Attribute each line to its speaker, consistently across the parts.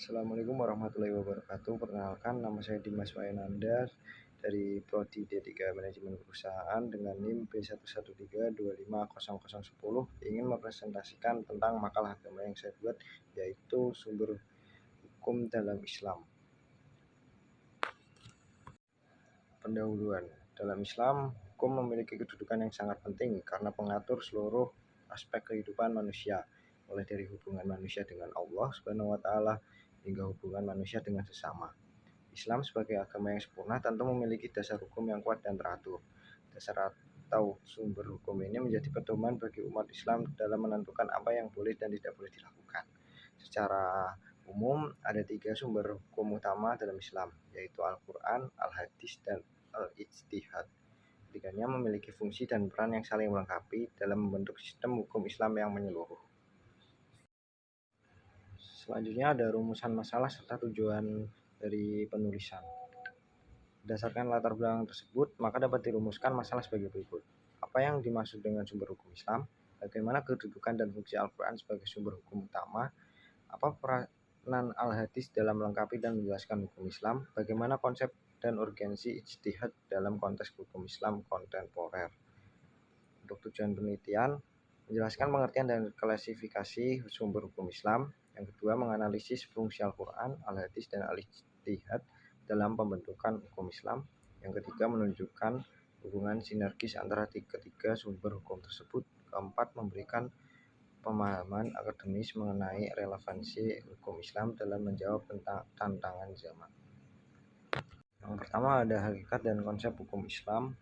Speaker 1: Assalamualaikum warahmatullahi wabarakatuh. Perkenalkan, nama saya Dimas Wayananda dari Prodi D3 Manajemen Perusahaan dengan NIM B113250010 ingin mempresentasikan tentang makalah agama yang saya buat, yaitu sumber hukum dalam Islam. Pendahuluan. Dalam Islam, hukum memiliki kedudukan yang sangat penting karena mengatur seluruh aspek kehidupan manusia, mulai dari hubungan manusia dengan Allah Subhanahu wa taala hingga hubungan manusia dengan sesama. Islam sebagai agama yang sempurna tentu memiliki dasar hukum yang kuat dan teratur. Dasar atau sumber hukum ini menjadi pedoman bagi umat Islam dalam menentukan apa yang boleh dan tidak boleh dilakukan. Secara umum, ada 3 sumber hukum utama dalam Islam, yaitu Al-Quran, Al-Hadis, dan Al-Ijtihad. Ketiganya memiliki fungsi dan peran yang saling melengkapi dalam membentuk sistem hukum Islam yang menyeluruh. Selanjutnya ada rumusan masalah serta tujuan dari penulisan. Berdasarkan latar belakang tersebut, maka dapat dirumuskan masalah sebagai berikut. Apa yang dimaksud dengan sumber hukum Islam? Bagaimana kedudukan dan fungsi Al-Quran sebagai sumber hukum utama? Apa peranan Al-Hadis dalam melengkapi dan menjelaskan hukum Islam? Bagaimana konsep dan urgensi ijtihad dalam konteks hukum Islam kontemporer? Untuk tujuan penelitian, menjelaskan pengertian dan klasifikasi sumber hukum Islam. Yang kedua, menganalisis fungsi Al-Quran, Al-Hadis, dan Al-Ijtihad dalam pembentukan hukum Islam. Yang ketiga, menunjukkan hubungan sinergis antara ketiga sumber hukum tersebut. Keempat, memberikan pemahaman akademis mengenai relevansi hukum Islam dalam menjawab tantangan zaman. Yang pertama ada hakikat dan konsep hukum Islam.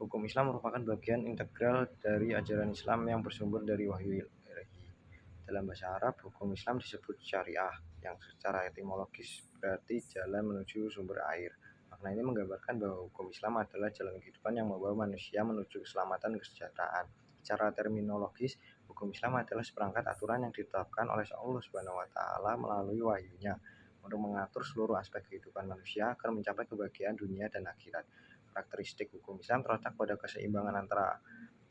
Speaker 1: Hukum Islam merupakan bagian integral dari ajaran Islam yang bersumber dari wahyu ilahi. Dalam bahasa Arab, hukum Islam disebut syariah, yang secara etimologis berarti jalan menuju sumber air. Makna ini menggambarkan bahwa hukum Islam adalah jalan kehidupan yang membawa manusia menuju keselamatan dan kesejahteraan. Secara terminologis, hukum Islam adalah seperangkat aturan yang ditetapkan oleh Allah Subhanahu wa taala melalui wahyunya untuk mengatur seluruh aspek kehidupan manusia agar mencapai kebahagiaan dunia dan akhirat. Karakteristik hukum Islam terletak pada keseimbangan antara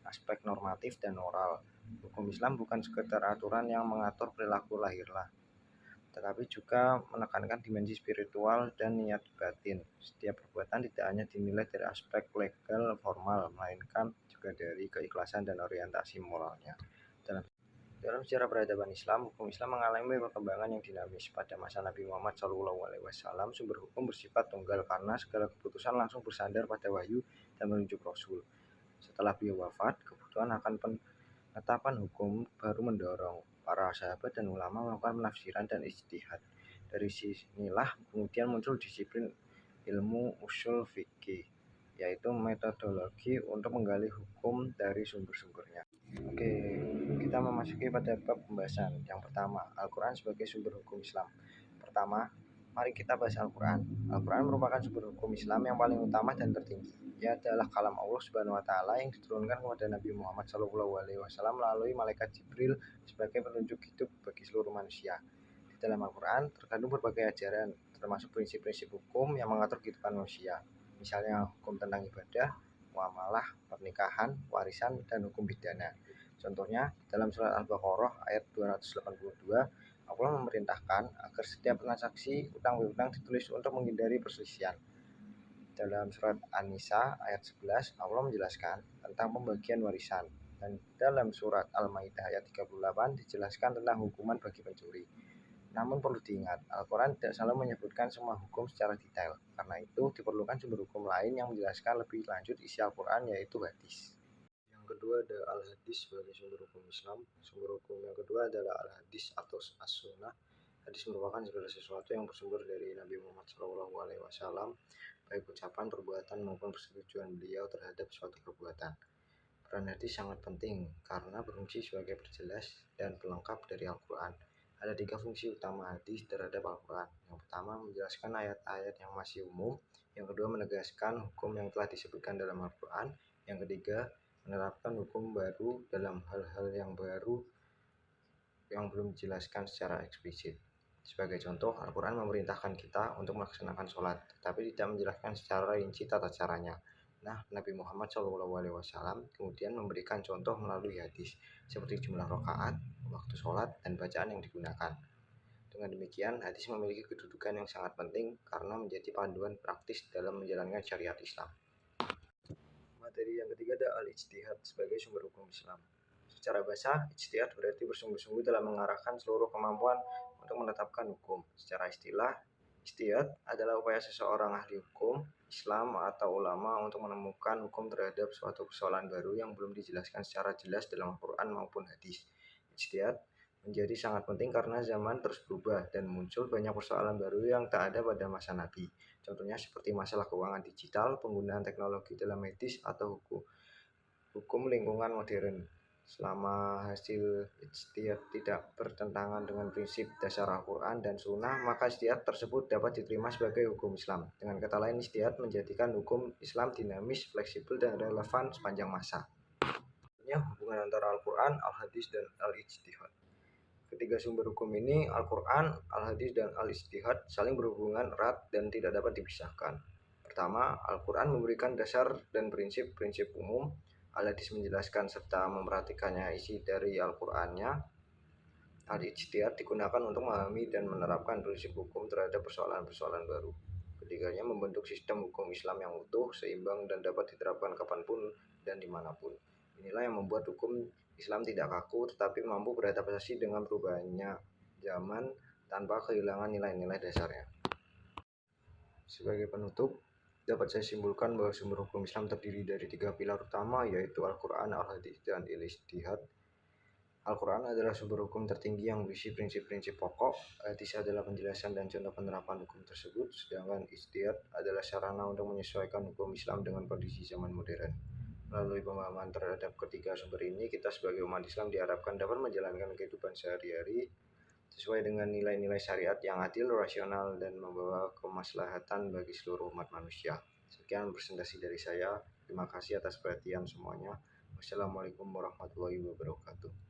Speaker 1: aspek normatif dan moral. Hukum Islam bukan sekedar aturan yang mengatur perilaku lahirlah, tetapi juga menekankan dimensi spiritual dan niat batin. Setiap perbuatan tidak hanya dinilai dari aspek legal formal, melainkan juga dari keikhlasan dan orientasi moralnya. Dalam sejarah peradaban Islam, hukum Islam mengalami perkembangan yang dinamis. Pada masa Nabi Muhammad SAW, sumber hukum bersifat tunggal karena segala keputusan langsung bersandar pada wahyu dan menunjuk Rasul. Setelah beliau wafat, kebutuhan akan penetapan hukum baru mendorong para sahabat dan ulama melakukan penafsiran dan ijtihad. Dari sinilah kemudian muncul disiplin ilmu usul fikih, yaitu metodologi untuk menggali hukum dari sumber-sumbernya. Oke, kita memasuki pada bab pembahasan. Yang pertama, Al-Quran sebagai sumber hukum Islam. Pertama, mari kita bahas Al-Quran. Al-Quran merupakan sumber hukum Islam yang paling utama dan tertinggi. Ia adalah kalam Allah Subhanahu wa taala yang diturunkan kepada Nabi Muhammad SAW melalui malaikat Jibril sebagai petunjuk hidup bagi seluruh manusia. Di dalam Al-Quran terkandung berbagai ajaran, termasuk prinsip-prinsip hukum yang mengatur kehidupan manusia. Misalnya hukum tentang ibadah, muamalah, pernikahan, warisan, dan hukum pidana. Contohnya, dalam surat Al-Baqarah ayat 282, Allah memerintahkan agar setiap transaksi utang piutang ditulis untuk menghindari perselisihan. Dalam surat An-Nisa ayat 11, Allah menjelaskan tentang pembagian warisan. Dan dalam surat Al-Maidah ayat 38 dijelaskan tentang hukuman bagi pencuri. Namun perlu diingat, Al-Quran tidak selalu menyebutkan semua hukum secara detail. Karena itu diperlukan sumber hukum lain yang menjelaskan lebih lanjut isi Al-Quran, yaitu hadis. Yang kedua ada Al-Hadis sebagai sumber hukum Islam. Sumber hukum yang kedua adalah Al-Hadis atau As-Sunnah. Hadis merupakan segala sesuatu yang bersumber dari Nabi Muhammad SAW, baik ucapan, perbuatan maupun persetujuan beliau terhadap suatu perbuatan. Peran hadis sangat penting karena berfungsi sebagai perjelas dan pelengkap dari Al-Quran. Ada 3 fungsi utama hadis terhadap Al-Quran. Yang pertama, menjelaskan ayat-ayat yang masih umum. Yang kedua, menegaskan hukum yang telah disebutkan dalam Al-Quran. Yang ketiga, menerapkan hukum baru dalam hal-hal yang baru yang belum dijelaskan secara eksplisit. Sebagai contoh, Al-Quran memerintahkan kita untuk melaksanakan sholat, tetapi tidak menjelaskan secara rinci tata caranya. Nah, Nabi Muhammad SAW kemudian memberikan contoh melalui hadis, seperti jumlah rakaat, waktu sholat, dan bacaan yang digunakan. Dengan demikian, hadis memiliki kedudukan yang sangat penting karena menjadi panduan praktis dalam menjalankan syariat Islam. Materi yang ketiga ada al-ijtihad sebagai sumber hukum Islam. Secara bahasa, ijtihad berarti bersungguh-sungguh dalam mengarahkan seluruh kemampuan untuk menetapkan hukum. Secara istilah, ijtihad adalah upaya seseorang ahli hukum Islam atau ulama untuk menemukan hukum terhadap suatu persoalan baru yang belum dijelaskan secara jelas dalam Al-Quran maupun hadis. Ijtihad menjadi sangat penting karena zaman terus berubah dan muncul banyak persoalan baru yang tak ada pada masa Nabi. Contohnya seperti masalah keuangan digital, penggunaan teknologi dalam medis, atau hukum lingkungan modern. Selama hasil ijtihad tidak bertentangan dengan prinsip dasar Al-Quran dan Sunnah, maka ijtihad tersebut dapat diterima sebagai hukum Islam. Dengan kata lain, ijtihad menjadikan hukum Islam dinamis, fleksibel, dan relevan sepanjang masa. Hubungan antara Al-Quran, Al-Hadis, dan Al-Ijtihad. Ketiga sumber hukum ini, Al-Quran, Al-Hadis, dan Al-Ijtihad, saling berhubungan erat dan tidak dapat dipisahkan. Pertama, Al-Quran memberikan dasar dan prinsip-prinsip umum. Al-Hadis menjelaskan serta memperhatikannya isi dari Al-Qurannya. Al-Ijtihad digunakan untuk memahami dan menerapkan prinsip hukum terhadap persoalan-persoalan baru. Ketiganya membentuk sistem hukum Islam yang utuh, seimbang, dan dapat diterapkan kapanpun dan dimanapun. Inilah yang membuat hukum Islam tidak kaku, tetapi mampu beradaptasi dengan perubahannya zaman tanpa kehilangan nilai-nilai dasarnya. Sebagai penutup, dapat saya simpulkan bahwa sumber hukum Islam terdiri dari 3 pilar utama, yaitu Al-Quran, Al-Hadis, dan Al-Ijtihad. Al-Quran adalah sumber hukum tertinggi yang berisi prinsip-prinsip pokok. Hadis adalah penjelasan dan contoh penerapan hukum tersebut, sedangkan Ijtihad adalah sarana untuk menyesuaikan hukum Islam dengan kondisi zaman modern. Melalui pemahaman terhadap ketiga sumber ini, kita sebagai umat Islam diharapkan dapat menjalankan kehidupan sehari-hari sesuai dengan nilai-nilai syariat yang adil, rasional, dan membawa kemaslahatan bagi seluruh umat manusia. Sekian presentasi dari saya. Terima kasih atas perhatian semuanya. Wassalamualaikum warahmatullahi wabarakatuh.